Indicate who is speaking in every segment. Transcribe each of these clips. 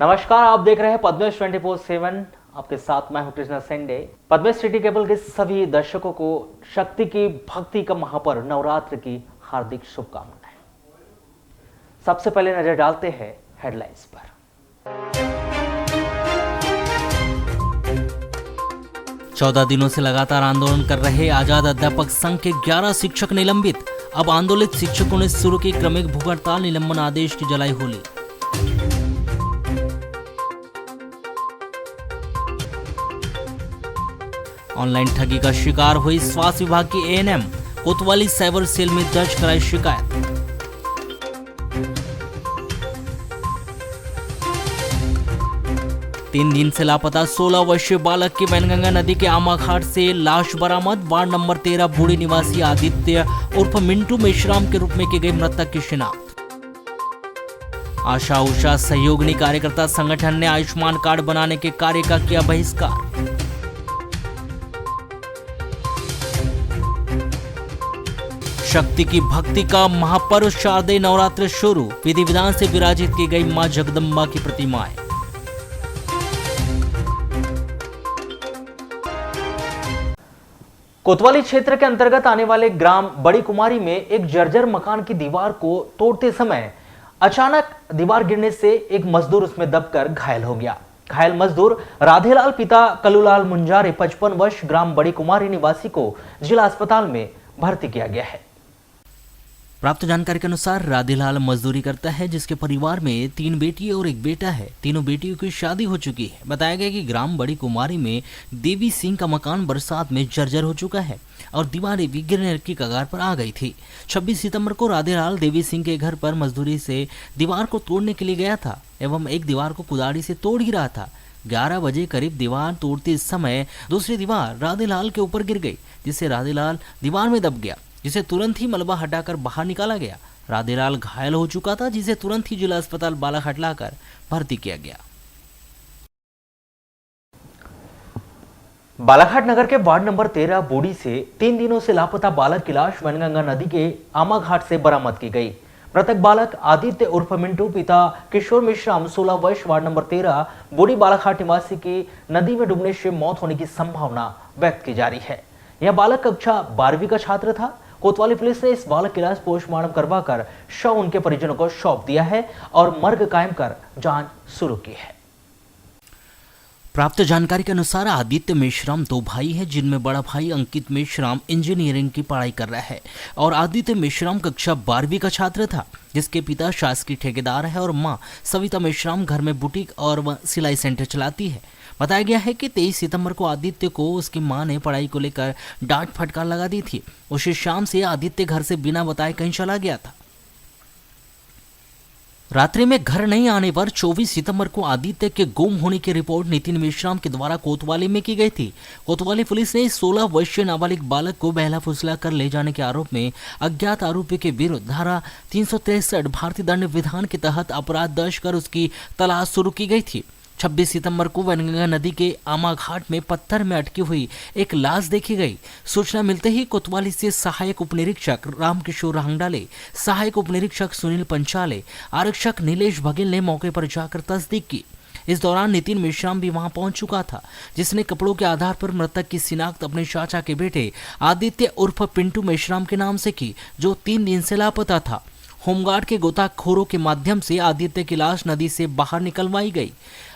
Speaker 1: नमस्कार, आप देख रहे हैं पद्मेश 24/7। आपके साथ मैं हूं कृष्णा सेंडे। पद्मेश सिटी केबल के सभी दर्शकों को शक्ति की भक्ति का महापर्व नवरात्र की हार्दिक शुभकामनाएं। सबसे पहले नजर डालते हैं हेडलाइंस पर।
Speaker 2: 14 दिनों से लगातार आंदोलन कर रहे आजाद अध्यापक संघ के 11 शिक्षक निलंबित। अब आंदोलित शिक्षकों ने शुरू की क्रमिक भूख हड़ताल, निलंबन आदेश की जलाई होली। ऑनलाइन ठगी का शिकार हुई स्वास्थ्य विभाग की एएनएम, कोतवाली साइबर सेल में दर्ज कराई शिकायत। तीन दिन से लापता 16 वर्षीय बालक की वैनगंगा नदी के आमा घाट से लाश बरामद। वार्ड नंबर 13 बूढ़ी निवासी आदित्य उर्फ मिंटू मेश्राम के रूप में की गई मृतक की शिनाख्त। आशा उषा सहयोगिनी कार्यकर्ता संगठन ने आयुष्मान कार्ड बनाने के कार्य का किया बहिष्कार। शक्ति की भक्ति का महापर्व शारदीय नवरात्र शुरू। विधि विधान से विराजित की गई मां जगदम्बा की प्रतिमाएं।
Speaker 1: कोतवाली क्षेत्र के अंतर्गत आने वाले ग्राम बड़ी कुमारी में एक जर्जर मकान की दीवार को तोड़ते समय अचानक दीवार गिरने से एक मजदूर उसमें दबकर घायल हो गया। घायल मजदूर राधेलाल पिता कलूलाल मुंजारे 55 वर्ष ग्राम बड़ी कुमारी निवासी को जिला अस्पताल में भर्ती किया गया है।
Speaker 2: प्राप्त जानकारी के अनुसार राधेलाल मजदूरी करता है, जिसके परिवार में 3 बेटी और 1 बेटा है। तीनों बेटियों की शादी हो चुकी है। बताया गया कि ग्राम बड़ी कुमारी में देवी सिंह का मकान बरसात में जर्जर हो चुका है और दीवारें भी गिरने की कगार पर आ गई थी। 26 सितंबर को राधेलाल देवी सिंह के घर पर मजदूरी से दीवार को तोड़ने के लिए गया था एवं एक दीवार को कुदाड़ी से तोड़ ही रहा था। 11 बजे करीब दीवार तोड़ते समय दूसरी दीवार राधेलाल के ऊपर गिर गई, जिससे राधेलाल दीवार में दब गया, जिसे तुरंत ही मलबा हटाकर बाहर निकाला गया। राधेलाल घायल हो चुका था, जिसे तुरंत ही जिला अस्पताल बालाघाट लाकर भर्ती किया गया।
Speaker 1: बालाघाट नगर के वार्ड नंबर 13 बूढ़ी से 3 दिनों से लापता बालक की लाश वैनगंगा नदी के आमा घाट से बरामद की गई। मृतक बालक आदित्य उर्फ मिंटू पिता किशोर मेश्राम 16 वर्ष वार्ड नंबर 13 बूढ़ी बालाघाट निवासी की नदी में डूबने से मौत होने की संभावना व्यक्त की जा रही है। यह बालक कक्षा 12वीं का छात्र था। कोतवाली पुलिस ने इस बालक की लाश पोस्टमार्टम करवाकर शव उनके परिजनों को सौंप दिया है और मर्ग कायम कर जांच शुरू की है।
Speaker 2: प्राप्त जानकारी के अनुसार आदित्य मेश्राम 2 भाई हैं, जिनमें बड़ा भाई अंकित मेश्राम इंजीनियरिंग की पढ़ाई कर रहा है और आदित्य मेश्राम कक्षा 12वीं का छात्र था, जिसके पिता शासकीय ठेकेदार है और मां सविता मेश्राम घर में बुटीक और सिलाई सेंटर चलाती है। बताया गया है कि 23 सितंबर को आदित्य को उसकी मां ने पढ़ाई को लेकर डांट फटकार लगा दी थी। उसी शाम से आदित्य घर से बिना बताए कहीं चला गया था। रात्रि में घर नहीं आने पर 24 सितंबर को आदित्य के गुम होने की रिपोर्ट नितिन मेश्राम के द्वारा कोतवाली में की गई थी। कोतवाली पुलिस ने 16 वर्षीय नाबालिग बालक को बहला फुसला कर ले जाने के आरोप में अज्ञात आरोपी के विरुद्ध धारा 363 भारतीय दंड विधान के तहत अपराध दर्ज कर उसकी तलाश शुरू की गई थी। 26 सितंबर को वैनगंगा नदी के आमा घाट में पत्थर में अटकी हुई एक लाश देखी गई। सूचना मिलते ही कोतवाली से सहायक उपनिरीक्षक रामकिशोर हंगडाले, सहायक उपनिरीक्षक सुनील पंचाले, आरक्षक नीलेश बघेल ने मौके पर जाकर तस्दीक की। इस दौरान नितिन मेश्राम भी वहां पहुंच चुका था, जिसने कपड़ों के आधार पर मृतक की शिनाख्त अपने चाचा के बेटे आदित्य उर्फ पिंटू मेश्राम के नाम से की, जो 3 दिन से लापता था। होमगार्ड के गोताखोरों के माध्यम से आदित्य की लाश नदी से बाहर निकलवाई गई।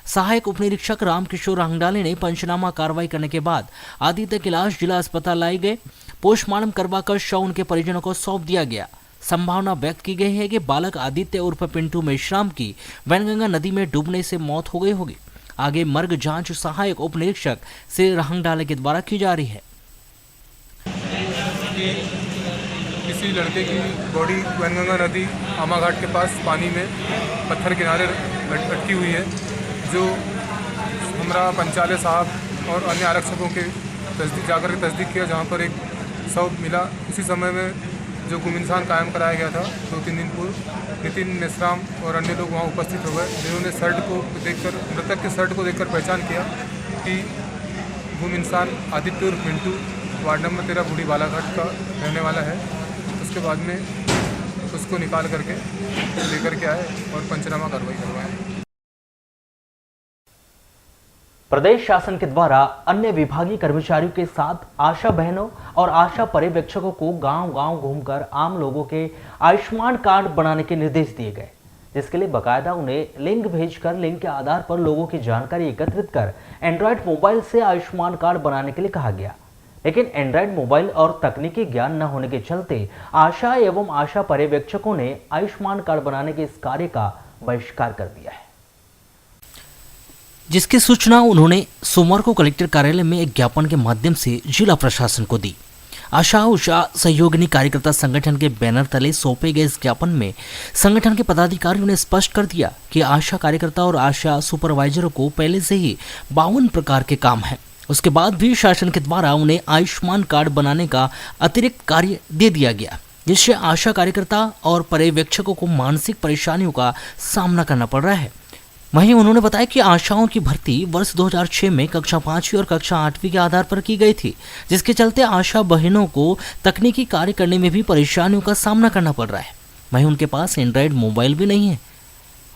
Speaker 2: सहायक उपनिरीक्षक रामकिशोर हंगडाले ने पंचनामा कार्रवाई करने के बाद आदित्य की लाश जिला अस्पताल लाई गए। पोस्टमार्टम करवाकर शव उनके परिजनों को सौंप दिया गया। संभावना व्यक्त की गई है कि बालक आदित्य उर्फ पिंटू मेश्राम की वैनगंगा नदी में डूबने से मौत हो गई होगी। आगे मर्ग जांच सहायक उपनिरीक्षक से हंगडाले के द्वारा की जा रही है।
Speaker 3: किसी लड़के की बॉडी वैनगंगा नदी आमा घाट के पास पानी में पत्थर किनारे अटकी हुई है, जो हमरा पंचाले साहब और अन्य आरक्षकों के जाकर तस्दीक किया, जहां पर एक शव मिला। उसी समय में जो गुम इंसान कायम कराया गया था 2-3 दिन पूर्व, नितिन मेश्राम और अन्य लोग वहां उपस्थित हो गए, जिन्होंने शर्ट को देखकर, मृतक के शर्ट को देखकर पहचान किया कि गुम इंसान आदित्य उर्फ मिंटू वार्ड नंबर 13 बूढ़ी बालाघाट का रहने वाला है। उसके बाद में उसको निकाल करके लेकर के आए और पंचनामा कार्रवाई करवाए।
Speaker 1: प्रदेश शासन के द्वारा अन्य विभागीय कर्मचारियों के साथ आशा बहनों और आशा पर्यवेक्षकों को गांव-गांव घूमकर आम लोगों के आयुष्मान कार्ड बनाने के निर्देश दिए गए, जिसके लिए बकायदा उन्हें लिंक भेजकर लिंक के आधार पर लोगों की जानकारी एकत्रित कर एंड्रॉयड मोबाइल से आयुष्मान कार्ड बनाने के लिए कहा गया। लेकिन एंड्रॉयड मोबाइल और तकनीकी ज्ञान न होने के चलते आशा एवं आशा पर्यवेक्षकों ने आयुष्मान कार्ड बनाने के इस कार्य का बहिष्कार कर दिया है,
Speaker 2: जिसकी सूचना उन्होंने सोमवार को कलेक्टर कार्यालय में एक ज्ञापन के माध्यम से जिला प्रशासन को दी। आशा उषा सहयोगिनी कार्यकर्ता संगठन के बैनर तले सौंपे गए इस ज्ञापन में संगठन के पदाधिकारियों ने स्पष्ट कर दिया कि आशा कार्यकर्ता और आशा सुपरवाइजरों को पहले से ही 52 प्रकार के काम हैं। उसके बाद भी शासन के द्वारा उन्हें आयुष्मान कार्ड बनाने का अतिरिक्त कार्य दे दिया गया, जिससे आशा कार्यकर्ता और पर्यवेक्षकों को मानसिक परेशानियों का सामना करना पड़ रहा है। वहीं उन्होंने बताया कि आशाओं की भर्ती वर्ष 2006 में कक्षा 5वीं और कक्षा 8वीं के आधार पर की गई थी, जिसके चलते आशा बहनों को तकनीकी कार्य करने में भी परेशानियों का सामना करना पड़ रहा है। वहीं उनके पास एंड्रॉयड मोबाइल भी नहीं है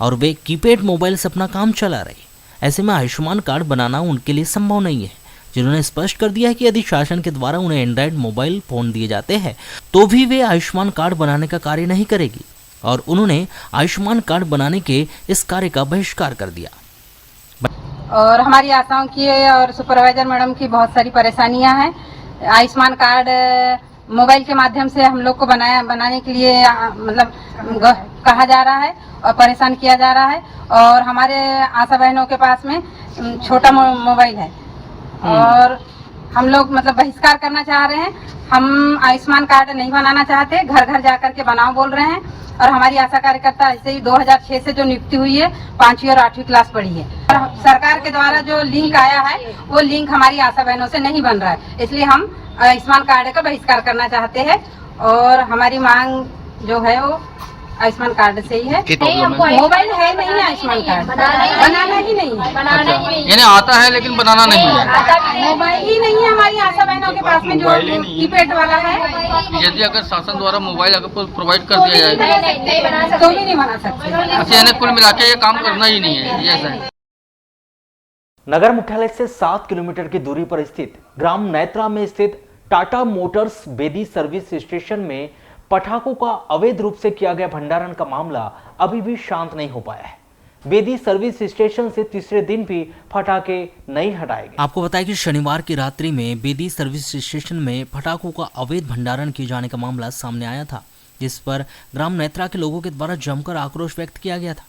Speaker 2: और वे कीपैड मोबाइल से अपना काम चला रहे। ऐसे में आयुष्मान कार्ड बनाना उनके लिए संभव नहीं है, जिन्होंने स्पष्ट कर दिया कि यदि शासन के द्वारा उन्हें एंड्रॉयड मोबाइल फोन दिए जाते हैं तो भी वे आयुष्मान कार्ड बनाने का कार्य नहीं करेगी और उन्होंने आयुष्मान कार्ड बनाने के इस कार्य का बहिष्कार कर दिया।
Speaker 4: और हमारी आशाओं की और सुपरवाइजर मैडम की बहुत सारी परेशानियां हैं। आयुष्मान कार्ड मोबाइल के माध्यम से हम लोग को बनाने के लिए मतलब कहा जा रहा है और परेशान किया जा रहा है। और हमारे आशा बहनों के पास में छोटा मोबाइल है और हम लोग मतलब बहिष्कार करना चाह रहे हैं। हम आयुष्मान कार्ड नहीं बनाना चाहते, घर घर जाकर के बनाओ बोल रहे हैं। और हमारी आशा कार्यकर्ता ऐसे ही 2006 से जो नियुक्ति हुई है 5वीं और 8वीं क्लास पढ़ी है और सरकार के द्वारा जो लिंक आया है वो लिंक हमारी आशा बहनों से नहीं बन रहा है, इसलिए हम आयुष्मान कार्ड का बहिष्कार करना चाहते हैं। और हमारी मांग जो है वो आयुष्मान कार्ड से ही है। मोबाइल है नहीं, आयुष्मान कार्ड बनाना ही नहीं है,
Speaker 5: यानी आता है लेकिन बनाना नहीं है।
Speaker 4: मोबाइल ही नहीं है हमारी आशा बहनों के पास में जो कीपैड वाला है।
Speaker 5: यदि अगर शासन द्वारा मोबाइल अगर प्रोवाइड कर दिया जाए
Speaker 4: तो भी नहीं बना सकते।
Speaker 5: अच्छा, यानी कुल मिला के ये काम करना ही नहीं है, ये ऐसा है।
Speaker 1: नगर मुख्यालय से 7 किलोमीटर की दूरी पर स्थित ग्राम नैत्रा में स्थित Tata Motors Bedi service station में पटाखों का अवैध रूप से किया गया भंडारण का मामला अभी भी शांत नहीं हो पाया है। बेदी सर्विस स्टेशन से तीसरे दिन भी पटाखे नहीं हटाए गए।
Speaker 2: आपको बताया कि शनिवार की रात्रि में बेदी सर्विस स्टेशन में पटाखों का अवैध भंडारण किए जाने का मामला सामने आया था, जिस पर ग्राम नैत्रा के लोगों के द्वारा जमकर आक्रोश व्यक्त किया गया था।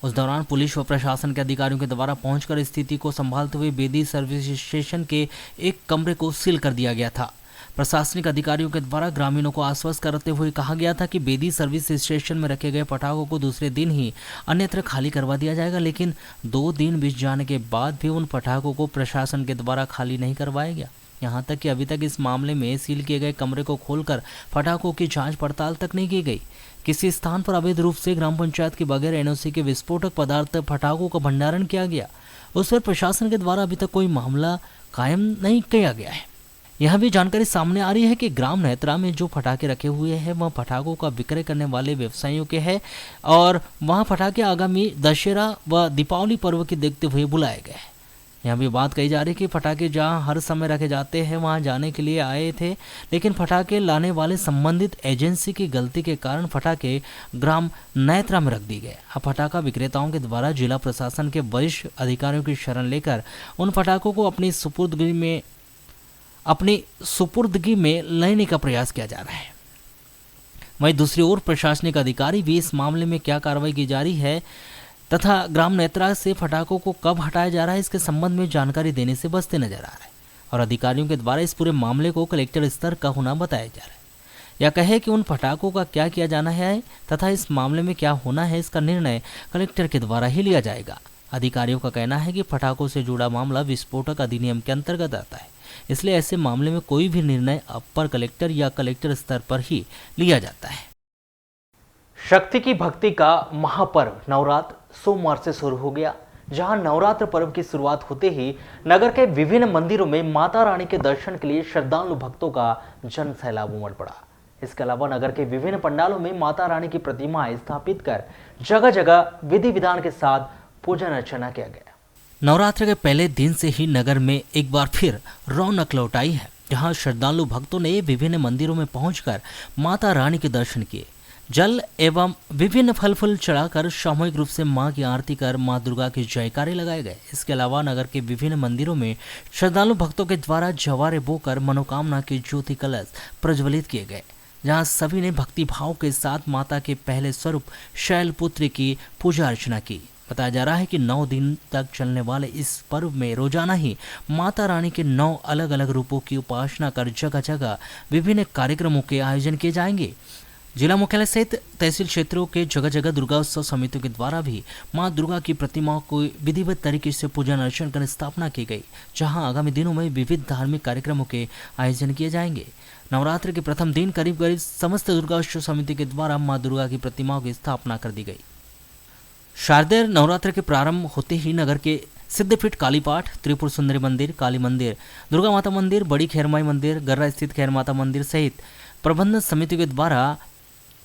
Speaker 2: उस दौरान पुलिस व प्रशासन के अधिकारियों के द्वारा पहुंचकर स्थिति को संभालते हुए बेदी सर्विस स्टेशन के एक कमरे को सील कर दिया गया था। प्रशासनिक अधिकारियों के द्वारा ग्रामीणों को आश्वस्त करते हुए कहा गया था कि बेदी सर्विस स्टेशन में रखे गए पटाखों को दूसरे दिन ही अन्यत्र खाली करवा दिया जाएगा, लेकिन 2 दिन बीत जाने के बाद भी उन पटाखों को प्रशासन के द्वारा खाली नहीं करवाया गया। यहाँ तक कि अभी तक इस मामले में सील किए गए कमरे को खोलकर पटाखों की जांच पड़ताल तक नहीं की गई। किसी स्थान पर अवैध रूप से ग्राम पंचायत के बगैर एनओसी के विस्फोटक पदार्थ पटाखों का भंडारण किया गया, उस पर प्रशासन के द्वारा अभी तक कोई मामला कायम नहीं किया गया है। यह भी जानकारी सामने आ रही है कि ग्राम नैत्रा में जो पटाखे रखे हुए हैं वह पटाखों का विक्रय करने वाले व्यवसायियों के हैं और वहां पटाखे आगामी दशहरा व दीपावली पर्व के देखते हुए बुलाए गए हैं। यहाँ भी बात कही जा रही है कि पटाखे जहां हर समय रखे जाते हैं वहां जाने के लिए आए थे, लेकिन पटाखे लाने वाले संबंधित एजेंसी की गलती के कारण पटाखे ग्राम नैत्रा में रख दिए गए। अब पटाखा विक्रेताओं के द्वारा जिला प्रशासन के वरिष्ठ अधिकारियों की शरण लेकर उन पटाखों को अपनी सुपुर्दगी में लेने का प्रयास किया जा रहा है। वहीं दूसरी ओर प्रशासनिक अधिकारी भी इस मामले में क्या कार्रवाई की जा रही है तथा ग्राम नैत्रा से पटाखों को कब हटाया जा रहा है इसके संबंध में जानकारी देने से बचते नजर आ रहा है और अधिकारियों के द्वारा इस पूरे मामले को कलेक्टर स्तर का होना बताया जा रहा है। यह कहे कि उन पटाखों का क्या किया जाना है तथा इस मामले में क्या होना है इसका निर्णय कलेक्टर के द्वारा ही लिया जाएगा। अधिकारियों का कहना है कि पटाखों से जुड़ा मामला विस्फोटक अधिनियम के अंतर्गत आता है, इसलिए ऐसे मामले में कोई भी निर्णय अपर कलेक्टर या कलेक्टर स्तर पर ही लिया जाता है।
Speaker 1: शक्ति की भक्ति का महापर्व नवरात्र सोमवार से शुरू हो गया, जहां नवरात्र पर्व की शुरुआत होते ही नगर के विभिन्न मंदिरों में माता रानी के दर्शन के लिए श्रद्धालु भक्तों का जन सैलाब उमड़ पड़ा। इसके अलावा नगर के विभिन्न पंडालों में माता रानी की प्रतिमाएं स्थापित कर जगह जगह विधि विधान के साथ पूजन अर्चना किया गया।
Speaker 2: नवरात्र के पहले दिन से ही नगर में एक बार फिर रौनक लौट आई है, जहां श्रद्धालु भक्तों ने विभिन्न मंदिरों में पहुंचकर माता रानी के दर्शन किए। जल एवं विभिन्न फल फूल चढ़ाकर सामूहिक रूप से मां की आरती कर मां दुर्गा के जयकारे लगाए गए। इसके अलावा नगर के विभिन्न मंदिरों में श्रद्धालु भक्तों के द्वारा जवारे बोकर मनोकामना के ज्योति कलश प्रज्वलित किए गए, जहां सभी ने भक्ति भाव के साथ माता के पहले स्वरूप शैलपुत्री की पूजा अर्चना की। बताया जा रहा है कि 9 दिन तक चलने वाले इस पर्व में रोजाना ही माता रानी के 9 अलग अलग रूपों की उपासना कर जगह जगह विभिन्न कार्यक्रमों के आयोजन किए जाएंगे। जिला मुख्यालय सहित तहसील क्षेत्रों के जगह जगह दुर्गा उत्सव समितियों के द्वारा भी मां दुर्गा की प्रतिमाओं को विधिवत तरीके से पूजन अर्चन कर स्थापना की गई, जहां आगामी दिनों में विविध धार्मिक कार्यक्रमों के आयोजन किए जाएंगे। नवरात्र के प्रथम दिन करीब करीब समस्त दुर्गा उत्सव समिति के द्वारा मां दुर्गा की प्रतिमाओं की स्थापना कर दी गई। शारदीय नवरात्र के प्रारंभ होते ही नगर के सिद्धपीठ कालीपाठ, त्रिपुर सुंदरी मंदिर, काली मंदिर, दुर्गा माता मंदिर, बड़ी खैरमाई मंदिर, गर्रा स्थित खैर माता मंदिर सहित प्रबंधन समिति के द्वारा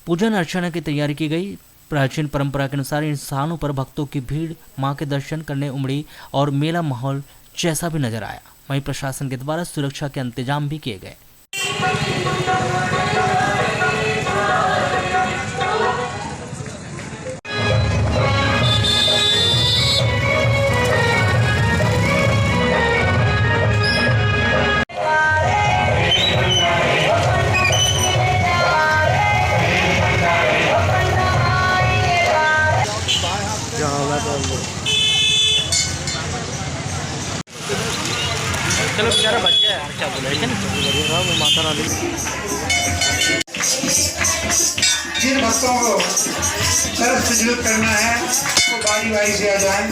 Speaker 2: पूजन अर्चना की तैयारी की गई। प्राचीन परंपरा के अनुसार इन स्थानों पर भक्तों की भीड़ मां के दर्शन करने उमड़ी और मेला माहौल जैसा भी नजर आया। वहीं प्रशासन के द्वारा सुरक्षा के इंतजाम भी किए गए।
Speaker 5: चलो बेचारा बच गया यार, क्या बोले माता रानी।
Speaker 6: जिन भक्तों को तरफ सुजूद करना है वो बारी बारी से आ जाए।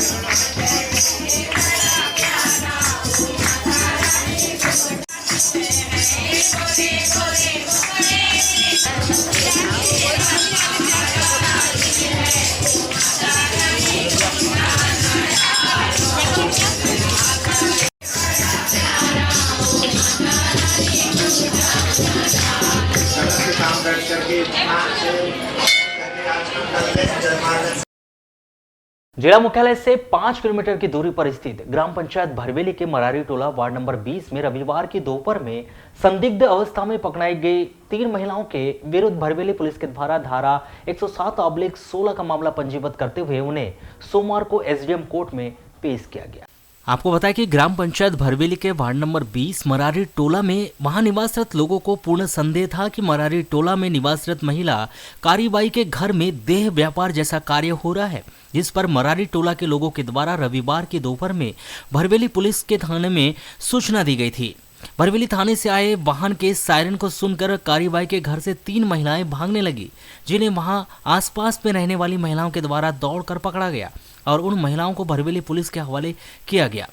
Speaker 1: जिला मुख्यालय से 5 किलोमीटर की दूरी पर स्थित ग्राम पंचायत भरवेली के मरारी टोला वार्ड नंबर 20 में रविवार की दोपहर में संदिग्ध अवस्था में पकड़ाई गई 3 महिलाओं के विरुद्ध भरवेली पुलिस के द्वारा धारा 107/16 का मामला पंजीबद्ध करते हुए उन्हें सोमवार को एसडीएम कोर्ट में पेश किया गया।
Speaker 2: आपको बताया कि ग्राम पंचायत भरवेली के वार्ड नंबर 20 मरारी टोला में वहां निवासरत लोगों को पूर्ण संदेह था कि मरारी टोला में निवासरत महिला कारीबाई के घर में देह व्यापार जैसा कार्य हो रहा है, जिस पर मरारी टोला के लोगों के द्वारा रविवार की दोपहर में भरवेली पुलिस के थाने में सूचना दी गई थी। भरवेली थाने से आए वाहन के सायरन को सुनकर कारीबाई के घर से 3 महिलाएं भागने लगी, जिन्हें वहां आसपास में रहने वाली महिलाओं के द्वारा दौड़कर पकड़ा गया और उन महिलाओं को भरवेली पुलिस के हवाले किया गया।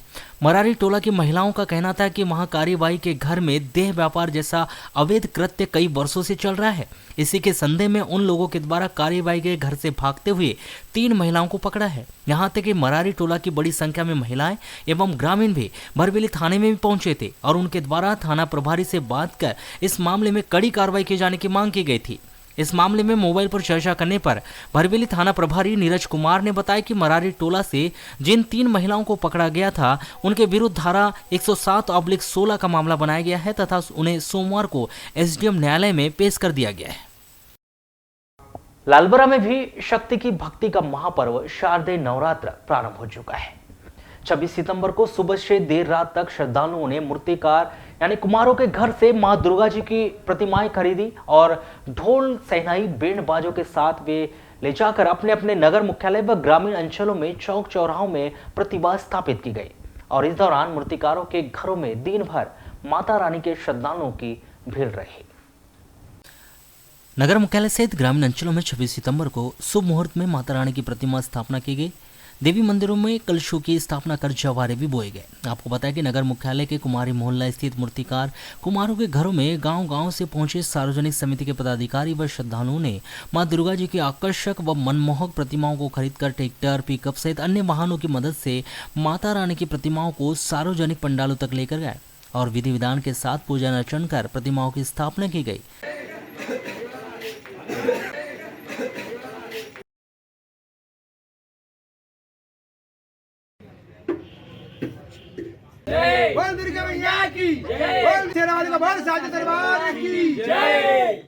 Speaker 2: मरारी टोला की महिलाओं का कहना था कि वहां कारीबाई के घर में देह व्यापार जैसा अवैध कृत्य कई वर्षों से चल रहा है। इसी के संदेह में उन लोगों के द्वारा कारीबाई के घर से भागते हुए 3 महिलाओं को पकड़ा है। यहाँ तक कि मरारी टोला की बड़ी संख्या में महिलाएं एवं ग्रामीण भी भरवेली थाने में भी पहुंचे थे और उनके द्वारा थाना प्रभारी से बात कर इस मामले में कड़ी कार्रवाई किए जाने की मांग की गई थी। इस मामले में मोबाइल पर चर्चा करने पर भरवेली थाना प्रभारी नीरज कुमार ने बताया कि मरारी टोला से जिन 3 महिलाओं को पकड़ा गया था उनके विरुद्ध धारा 107/16 का मामला बनाया गया है तथा उन्हें सोमवार को एसडीएम न्यायालय में पेश कर दिया गया है।
Speaker 1: लालबरा में भी शक्ति की भक्ति का महापर्व शारदीय नवरात्र प्रारंभ हो चुका है। 26 सितंबर को सुबह से देर रात तक श्रद्धालुओं ने मूर्तिकार यानी कुम्हारों के घर से मां दुर्गा जी की प्रतिमाएं खरीदी और ढोल सहनाई बैंड बाजों के साथ वे ले जाकर अपने अपने नगर मुख्यालय व ग्रामीण अंचलों में चौक चौराहों में प्रतिमा स्थापित की गई और इस दौरान मूर्तिकारों के घरों में दिन भर माता रानी के श्रद्धालुओं की भीड़ रही।
Speaker 2: नगर मुख्यालय सहित ग्रामीण अंचलों में 26 सितंबर को शुभ मुहूर्त में माता रानी की प्रतिमा स्थापना की गई। देवी मंदिरों में कलशों की स्थापना कर जवारे भी बोए गए। आपको बताया कि नगर मुख्यालय के कुमारी मोहल्ला स्थित मूर्तिकार कुमारों के घरों में गांव-गांव से पहुंचे सार्वजनिक समिति के पदाधिकारी व श्रद्धालुओं ने मां दुर्गा जी की आकर्षक व मनमोहक प्रतिमाओं को खरीदकर ट्रैक्टर, पिकअप सहित अन्य वाहनों की मदद से माता रानी की प्रतिमाओं को सार्वजनिक पंडालों तक लेकर गए और विधि विधान के साथ पूजन अर्चन कर प्रतिमाओं की स्थापना की गई।
Speaker 7: बोल दुर्गा मैया की जय, बोल शेरावाली का बोल साचे दरबार की जय।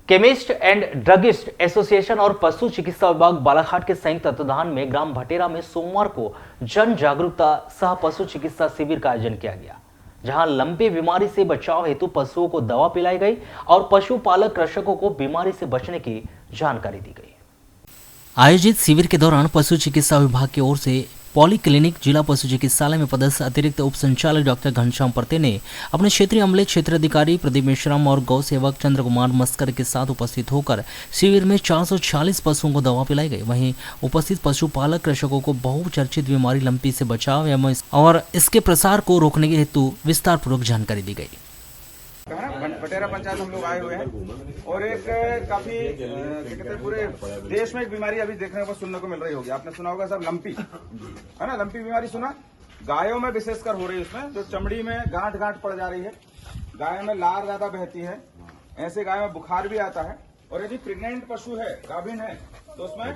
Speaker 1: केमिस्ट एंड ड्रगिस्ट एसोसिएशन और पशु चिकित्सा विभाग बालाघाट के संयुक्त तत्वाधान में ग्राम भटेरा में सोमवार को जन जागरूकता सह पशु चिकित्सा शिविर का आयोजन किया गया, जहां लंपी बीमारी से बचाव हेतु पशुओं को दवा पिलाई गई और पशुपालक कृषकों को बीमारी से बचने की जानकारी दी गई।
Speaker 2: आयोजित शिविर के दौरान पशु चिकित्सा विभाग की ओर से पॉली क्लिनिक जिला पशु चिकित्सालय में पदस्थ अतिरिक्त उप संचालक डॉक्टर घनश्याम परते ने अपने क्षेत्रीय अमले क्षेत्र अधिकारी प्रदीप मेश्राम और गौ सेवक चंद्र कुमार मस्कर के साथ उपस्थित होकर शिविर में 440 पशुओं को दवा पिलाई गई। वहीं उपस्थित पशुपालक कृषकों को बहुचर्चित बीमारी लंपी से बचाव एवं और इसके प्रसार को रोकने के हेतु विस्तार पूर्वक जानकारी दी गई।
Speaker 8: भटेरा पंचायत हम लोग आए हुए हैं और एक काफी क्या कहते हैं पूरे देश में एक बीमारी अभी देखने को सुनने को मिल रही होगी। आपने सुना होगा सब लंपी, है ना, लंपी बीमारी सुना। गायों में विशेषकर हो रही है, उसमें जो चमड़ी में गांठ गांठ पड़ जा रही है, गायों में लार ज्यादा बहती है, ऐसे गायों में बुखार भी आता है। और यदि प्रेग्नेंट पशु है, गाभिन है, तो उसमें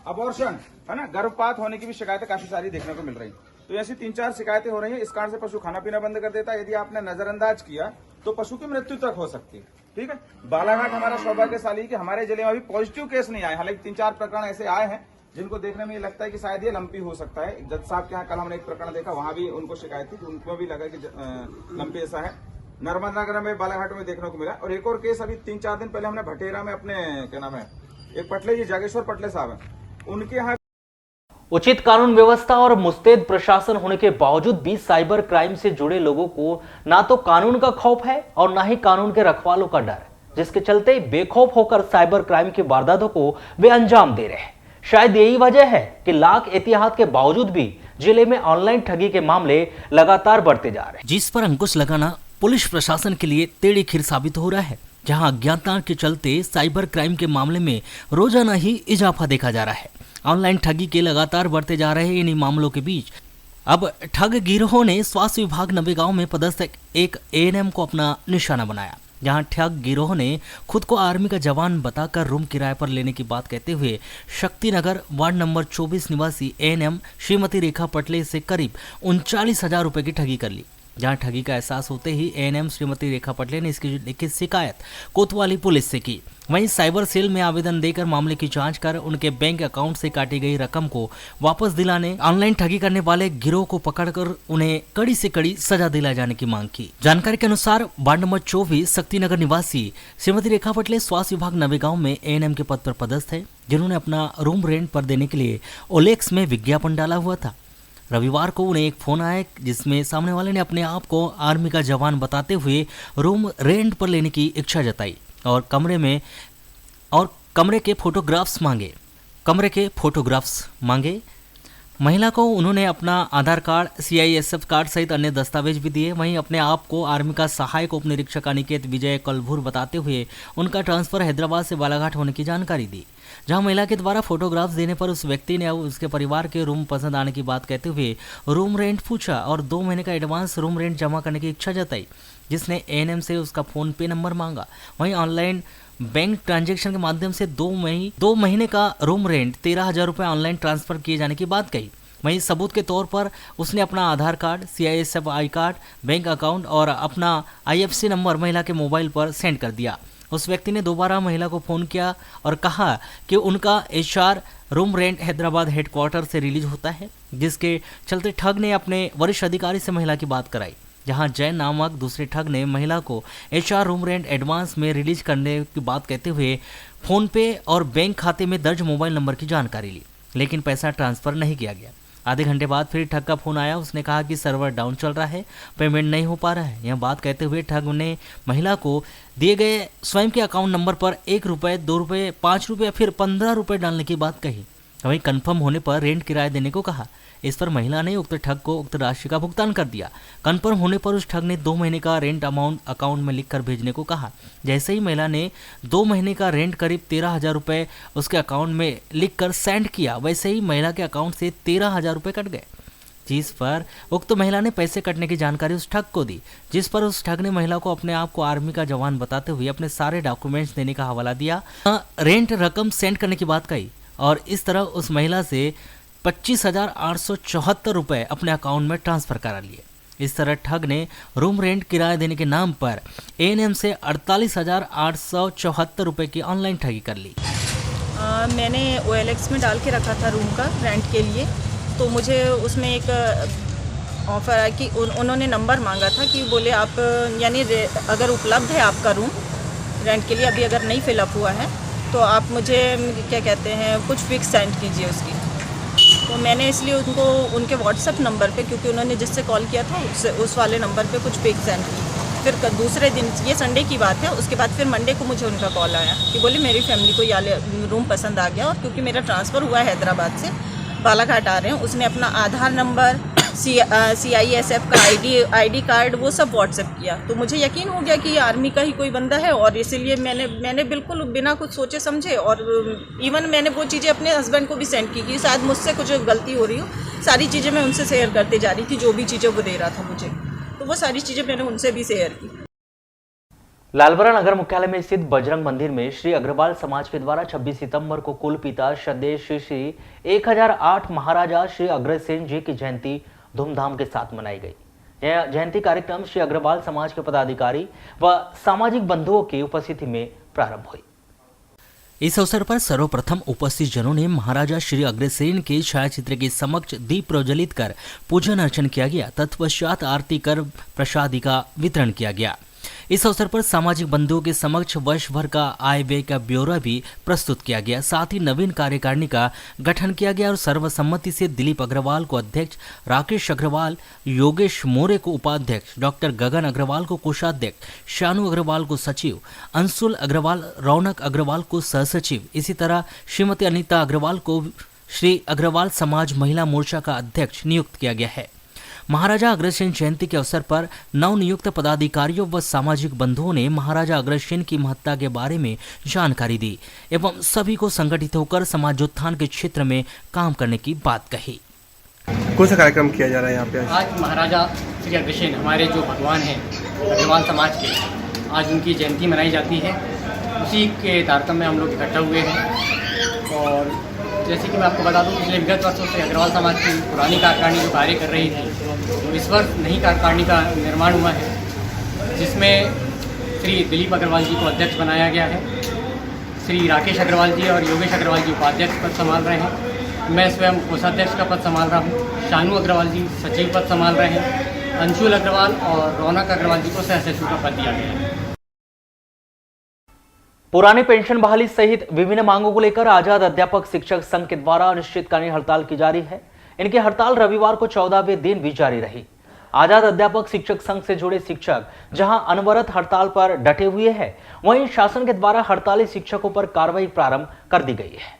Speaker 8: अबॉर्शन, है ना, गर्भपात होने की भी शिकायतें काफी सारी देखने को मिल रही है। तो ऐसी 3-4 शिकायतें हो रही हैं। इस कारण से पशु खाना पीना बंद कर देता है। यदि आपने नजरअंदाज किया तो पशु की मृत्यु तक हो सकती है। ठीक है, बालाघाट हमारा सौभाग्यशाली कि हमारे जिले में अभी पॉजिटिव केस नहीं आए। हालांकि 3-4 प्रकरण ऐसे आए हैं जिनको देखने में ये लगता है कि शायद ये लंपी हो सकता है। जज साहब के यहाँ कल हमने एक प्रकरण देखा, वहां भी उनको शिकायत थी, उनको भी लगा कि लंपी ऐसा है। नर्मदानगर में बालाघाट में देखने को मिला। और एक और केस अभी 3-4 दिन पहले हमने भटेरा में अपने क्या नाम है, एक पटले जी जागेश्वर पटले साहब है, उनके यहाँ
Speaker 1: उचित कानून व्यवस्था और मुस्तैद प्रशासन होने के बावजूद भी साइबर क्राइम से जुड़े लोगों को ना तो कानून का खौफ है और ना ही कानून के रखवालों का डर, जिसके चलते बेखौफ होकर साइबर क्राइम की वारदातों को वे अंजाम दे रहे हैं। शायद यही वजह है कि लाख एहतियात के बावजूद भी जिले में ऑनलाइन ठगी के मामले लगातार बढ़ते जा रहे हैं,
Speaker 2: जिस पर अंकुश लगाना पुलिस प्रशासन के लिए टेढ़ी खीर साबित हो रहा है। जहां अज्ञातता के चलते साइबर क्राइम के मामले में रोजाना ही इजाफा देखा जा रहा है। ऑनलाइन ठगी के लगातार बढ़ते जा रहे इन्हीं मामलों के बीच अब ठग गिरोह ने स्वास्थ्य विभाग नवेगांव में पदस्थ एक एएनएम को अपना निशाना बनाया, जहां ठग गिरोह ने खुद को आर्मी का जवान बताकर रूम किराए पर लेने की बात कहते हुए शक्तिनगर वार्ड नंबर 24 निवासी एएनएम श्रीमती रेखा पटले से करीब 39,000 रुपए की ठगी कर ली। जहां ठगी का एहसास होते ही एएनएम श्रीमती रेखा पटले ने इसकी लिखित शिकायत कोतवाली पुलिस से की। वहीं साइबर सेल में आवेदन देकर मामले की जांच कर उनके बैंक अकाउंट से काटी गई रकम को वापस दिलाने, ऑनलाइन ठगी करने वाले गिरोह को पकड़कर उन्हें कड़ी से कड़ी सजा दिलाए जाने की मांग की। जानकारी के अनुसार वार्ड नंबर 24 शक्तिनगर निवासी श्रीमती रेखा पटले स्वास्थ्य विभाग नवेगांव में एएनएम के पद पर पदस्थ है, जिन्होंने अपना रूम रेंट पर देने के लिए ओलेक्स में विज्ञापन डाला हुआ था। रविवार को उन्हें एक फोन आया जिसमें सामने वाले ने अपने आप को आर्मी का जवान बताते हुए रूम रेंट पर लेने की इच्छा जताई और कमरे के फोटोग्राफ्स मांगे। महिला को उन्होंने अपना आधार कार्ड, CISF कार्ड सहित अन्य दस्तावेज भी दिए। वहीं अपने आप को आर्मी का सहायक उप निरीक्षक अनिकेत विजय कलभूर बताते हुए उनका ट्रांसफर हैदराबाद से बालाघाट होने की जानकारी दी। जहां महिला के द्वारा फोटोग्राफ्स देने पर उस व्यक्ति ने उसके परिवार के रूम पसंद आने की बात कहते हुए रूम रेंट पूछा और 2 महीने का एडवांस रूम रेंट जमा करने की इच्छा जताई, जिसने एएनएम से उसका फोन पे नंबर मांगा। वहीं ऑनलाइन बैंक ट्रांजैक्शन के माध्यम से 2 महीने का रूम रेंट 13,000 रुपये ऑनलाइन ट्रांसफर किए जाने की बात कही। वहीं सबूत के तौर पर उसने अपना Aadhaar card, CISF I card, bank account और अपना IFC नंबर महिला के मोबाइल पर सेंड कर दिया। उस व्यक्ति ने दोबारा महिला को फ़ोन किया और कहा कि उनका HR room rent Hyderabad headquarter से रिलीज होता है, जिसके चलते ठग ने अपने वरिष्ठ अधिकारी से महिला की बात कराई। जहां जय नामक दूसरे ठग ने महिला को HR रूम रेंट एडवांस में रिलीज करने की बात कहते हुए फ़ोन पे और बैंक खाते में दर्ज मोबाइल नंबर की जानकारी ली, लेकिन पैसा ट्रांसफ़र नहीं किया गया। आधे घंटे बाद फिर ठग का फोन आया। उसने कहा कि सर्वर डाउन चल रहा है, पेमेंट नहीं हो पा रहा है। यह बात कहते हुए ठग ने महिला को दिए गए स्वयं के अकाउंट नंबर पर 1 रुपये, 2 रुपये, 5 रुपये फिर 15 रुपये डालने की बात कही। वहीं कंफर्म होने पर रेंट किराया देने को कहा। इस पर महिला ने उक्त ठग को उक्त राशि का भुगतान कर दिया। कंफर्म होने पर उस ठग ने 2 महीने का रेंट अमाउंट अकाउंट में लिखकर भेजने को कहा। जैसे ही महिला ने 2 महीने का रेंट करीब 13,000 रुपये उसके अकाउंट में लिखकर सेंड किया, वैसे ही महिला के अकाउंट से 13,000 रुपये कट गए। जिस पर उक्त महिला ने पैसे कटने की जानकारी उस ठग को दी, जिस पर उस ठग ने महिला को अपने आप को आर्मी का जवान बताते हुए अपने सारे डॉक्यूमेंट्स देने का हवाला दिया, रेंट रकम सेंड करने की बात कही और इस तरह उस महिला से 25,874 रुपए अपने अकाउंट में ट्रांसफर करा लिए। इस तरह ठग ने रूम रेंट किराया देने के नाम पर एएनएम से 48,874 रुपए की ऑनलाइन ठगी कर ली।
Speaker 9: मैंने OLX में डाल के रखा था रूम का रेंट के लिए, तो मुझे उसमें एक ऑफ़र है कि उन्होंने नंबर मांगा था कि बोले आप यानी अगर उपलब्ध है आपका रूम रेंट के लिए, अभी अगर नहीं फिलअप हुआ है तो आप मुझे क्या कहते हैं कुछ फिक्स सेंड कीजिए उसकी। तो मैंने इसलिए उनको उनके व्हाट्सएप नंबर पे, क्योंकि उन्होंने जिससे कॉल किया था उस वाले नंबर पे कुछ फिक्स सेंड की। फिर दूसरे दिन, ये संडे की बात है, उसके बाद फिर मंडे को मुझे उनका कॉल आया कि बोले मेरी फैमिली को ये रूम पसंद आ गया और क्योंकि मेरा ट्रांसफ़र हुआ है हैदराबाद से बालाघाट आ रहे हैं, उसने अपना आधार नंबर CISF का ID कार्ड वो सब व्हाट्सएप किया। तो मुझे यकीन हो गया कि ये आर्मी का ही कोई बंदा है और इसीलिए मैंने बिल्कुल बिना कुछ सोचे समझे और इवन मैंने वो चीज़ें अपने हस्बैंड को भी सेंड की कि शायद मुझसे कुछ गलती हो रही हो, सारी चीज़ें मैं उनसे शेयर करते जा रही थी, जो भी चीज़ें वो दे रहा था मुझे, तो वो सारी चीज़ें मैंने उनसे भी शेयर की।
Speaker 1: लालबरा नगर मुख्यालय में स्थित बजरंग मंदिर में श्री अग्रवाल समाज के द्वारा 26 सितंबर को कुल पिता सदेश श्री 1008 महाराजा श्री अग्रसेन जी की जयंती धूमधाम के साथ मनाई गई। यह जयंती कार्यक्रम श्री अग्रवाल समाज के पदाधिकारी व सामाजिक बंधुओं की उपस्थिति में प्रारंभ हुई।
Speaker 2: इस अवसर पर सर्वप्रथम उपस्थित जनों ने महाराजा श्री अग्रसेन के छायाचित्र के समक्ष दीप प्रज्वलित कर पूजन अर्चन किया गया। तत्पश्चात आरती कर प्रसादी का वितरण किया गया। इस अवसर पर सामाजिक बंधुओं के समक्ष वर्ष भर का आय व्यय का ब्यौरा भी प्रस्तुत किया गया। साथ ही नवीन कार्यकारिणी का गठन किया गया और सर्वसम्मति से दिलीप अग्रवाल को अध्यक्ष, राकेश अग्रवाल, योगेश मोरे को उपाध्यक्ष, डॉक्टर गगन अग्रवाल को कोषाध्यक्ष, शानू अग्रवाल को सचिव, अंशुल अग्रवाल, रौनक अग्रवाल को सहसचिव, इसी तरह श्रीमती अनीता अग्रवाल को श्री अग्रवाल समाज महिला मोर्चा का अध्यक्ष नियुक्त किया गया है। महाराजा अग्रसेन जयंती के अवसर पर नवनियुक्त पदाधिकारियों व सामाजिक बंधुओं ने महाराजा अग्रसेन की महत्ता के बारे में जानकारी दी एवं सभी को संगठित होकर समाजोत्थान के क्षेत्र में काम करने की बात कही।
Speaker 7: कौन सा कार्यक्रम किया जा रहा है यहाँ पे?
Speaker 10: आज महाराजा श्री अग्रसेन हमारे जो भगवान हैं अग्रवाल समाज के, आज उनकी जयंती मनाई जाती है। उसी के तारतम्य में हम लोग इकट्ठा हुए हैं और जैसे कि मैं आपको बता दूं, पिछले विगत वर्षों से अग्रवाल समाज की पुरानी कार्यकारिणी जो कार्य कर रही थी, तो इस वर्ष नई कार्यकारिणी का निर्माण हुआ है, जिसमें श्री दिलीप अग्रवाल जी को अध्यक्ष बनाया गया है। श्री राकेश अग्रवाल जी और योगेश अग्रवाल जी उपाध्यक्ष पद संभाल रहे हैं। मैं स्वयं कोषाध्यक्ष का पद संभाल रहा हूँ। शानू अग्रवाल जी सचिव पद संभाल रहे हैं। अंशुल अग्रवाल और रौनक अग्रवाल जी को सहसचिव का पद दिया गया है।
Speaker 1: पुरानी पेंशन बहाली सहित विभिन्न मांगों को लेकर आजाद अध्यापक शिक्षक संघ के द्वारा अनिश्चितकालीन हड़ताल की जारी है। इनकी हड़ताल रविवार को 14वें दिन भी जारी रही। आजाद अध्यापक शिक्षक संघ से जुड़े शिक्षक जहां अनवरत हड़ताल पर डटे हुए हैं, वहीं शासन के द्वारा हड़ताली शिक्षकों पर कार्रवाई प्रारंभ कर दी गई है।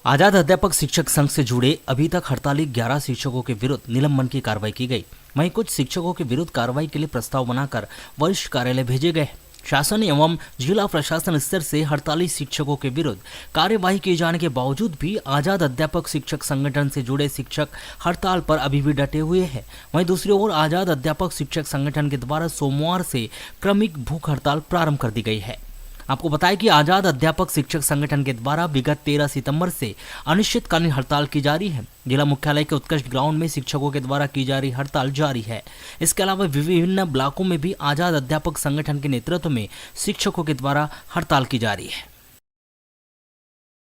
Speaker 2: आजाद अध्यापक शिक्षक संघ से जुड़े अभी तक हड़ताली 11 शिक्षकों के विरुद्ध निलंबन की कार्रवाई की गई। वहीं कुछ शिक्षकों के विरुद्ध कार्रवाई के लिए प्रस्ताव बनाकर वरिष्ठ कार्यालय भेजे गए। शासन एवं जिला प्रशासन स्तर से हड़ताली शिक्षकों के विरुद्ध कार्यवाही किए जाने के बावजूद भी आजाद अध्यापक शिक्षक संगठन से जुड़े शिक्षक हड़ताल पर अभी भी डटे हुए हैं। वहीं दूसरी ओर आजाद अध्यापक शिक्षक संगठन के द्वारा सोमवार से क्रमिक भूख हड़ताल प्रारंभ कर दी गई है। आपको बताएं कि आजाद अध्यापक शिक्षक संगठन के द्वारा विगत 13 सितंबर से अनिश्चितकालीन हड़ताल की जा रही है। जिला मुख्यालय के उत्कृष्ट ग्राउंड में शिक्षकों के द्वारा की जा रही हड़ताल जारी है। इसके अलावा विभिन्न ब्लॉकों में भी आजाद अध्यापक संगठन के नेतृत्व में शिक्षकों के द्वारा हड़ताल की जा रही है।